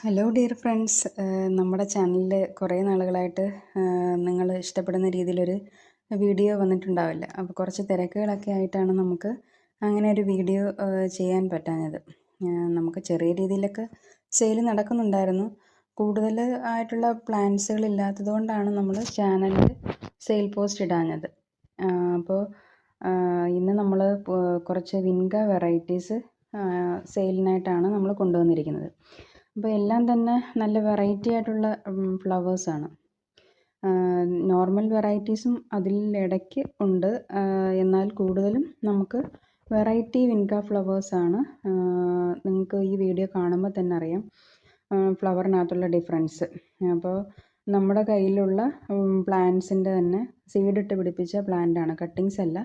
Hello dear friends, നമ്മുടെ ചാനലിൽ കുറേ നാളുകളായിട്ട് നിങ്ങൾ ഇഷ്ടപ്പെടുന്ന രീതിയിലൊരു വീഡിയോ വന്നിട്ടുണ്ടാവില്ല. അപ്പോൾ കുറച്ച് തിരക്കുകളൊക്കെ ആയിട്ടാണ് നമുക്ക് അങ്ങനെ ഒരു വീഡിയോ ചെയ്യാൻ പറ്റാഞ്ഞത്. നമുക്ക് ചെറിയ രീതിയിലൊക്കെ സെയിൽ നടക്കുന്നുണ്ടായിരുന്നു. കൂടുതൽ ആയിട്ടുള്ള പ്ലാൻസുകൾ ഇല്ലാത്തത് കൊണ്ടാണ് നമ്മൾ ചാനലിൽ സെയിൽ പോസ്റ്റ് ഇടാഞ്ഞത്. അപ്പോൾ ഇന്ന് നമ്മൾ കുറച്ച് വിൻഗ വെറൈറ്റീസ് സെയിലിനായിട്ടാണ് നമ്മൾ കൊണ്ടുവന്നിരിക്കുന്നത്. അപ്പോൾ എല്ലാം തന്നെ നല്ല വെറൈറ്റി ആയിട്ടുള്ള ഫ്ലവേഴ്സാണ്. നോർമൽ വെറൈറ്റീസും അതിൽ ഇടയ്ക്ക് ഉണ്ട്, എന്നാൽ കൂടുതലും നമുക്ക് വെറൈറ്റി വിൻക ഫ്ലവേഴ്സാണ്. നിങ്ങൾക്ക് ഈ വീഡിയോ കാണുമ്പോൾ തന്നെ അറിയാം ഫ്ലവറിനകത്തുള്ള ഡിഫറൻസ്. അപ്പോൾ നമ്മുടെ കയ്യിലുള്ള പ്ലാന്റ്സിൻ്റെ തന്നെ സീഡിട്ട് പിടിപ്പിച്ച പ്ലാന്റാണ്, കട്ടിങ്സ് അല്ല,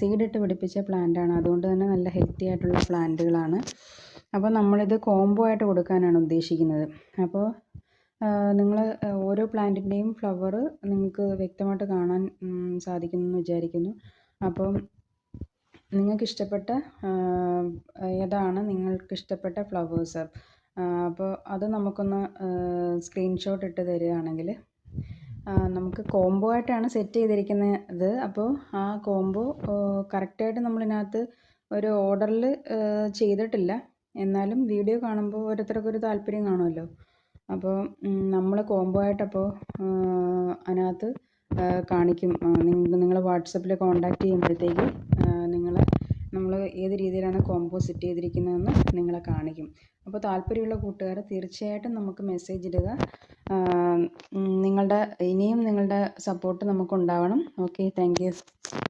സീഡിട്ട് പിടിപ്പിച്ച പ്ലാന്റാണ്. അതുകൊണ്ട് തന്നെ നല്ല ഹെൽത്തി ആയിട്ടുള്ള പ്ലാന്റുകളാണ്. അപ്പോൾ നമ്മളിത് കോംബോ ആയിട്ട് കൊടുക്കാനാണ് ഉദ്ദേശിക്കുന്നത്. അപ്പോൾ നിങ്ങൾ ഓരോ പ്ലാന്റിൻ്റെയും ഫ്ലവർ നിങ്ങൾക്ക് വ്യക്തമായിട്ട് കാണാൻ സാധിക്കുമെന്ന് വിചാരിക്കുന്നു. അപ്പം നിങ്ങൾക്കിഷ്ടപ്പെട്ട ഏതാണ് നിങ്ങൾക്കിഷ്ടപ്പെട്ട ഫ്ലവേഴ്സ്, അപ്പോൾ അത് നമുക്കൊന്ന് സ്ക്രീൻഷോട്ട് ഇട്ട് തരികയാണെങ്കിൽ നമുക്ക് കോംബോ ആയിട്ടാണ് സെറ്റ് ചെയ്തിരിക്കുന്നത്. അപ്പോൾ ആ കോംബോ കറക്റ്റായിട്ട് നമ്മളിതിനകത്ത് ഒരു ഓർഡറിൽ ചെയ്തിട്ടില്ല. എന്നാലും വീഡിയോ കാണുമ്പോൾ ഓരോരുത്തർക്കൊരു താല്പര്യം കാണുമല്ലോ. അപ്പോൾ നമ്മൾ കോംബോ ആയിട്ടപ്പോൾ അതിനകത്ത് കാണിക്കും. നിങ്ങൾ വാട്സപ്പിൽ കോൺടാക്റ്റ് ചെയ്യുമ്പോഴത്തേക്ക് നമ്മൾ ഏത് രീതിയിലാണ് കോംബോ സെറ്റ് ചെയ്തിരിക്കുന്നതെന്ന് നിങ്ങളെ കാണിക്കും. അപ്പോൾ താല്പര്യമുള്ള കൂട്ടുകാർ തീർച്ചയായിട്ടും നമുക്ക് മെസ്സേജ് ഇടുക. ഇനിയും നിങ്ങളുടെ സപ്പോർട്ട് നമുക്കുണ്ടാവണം. Okay, thank U.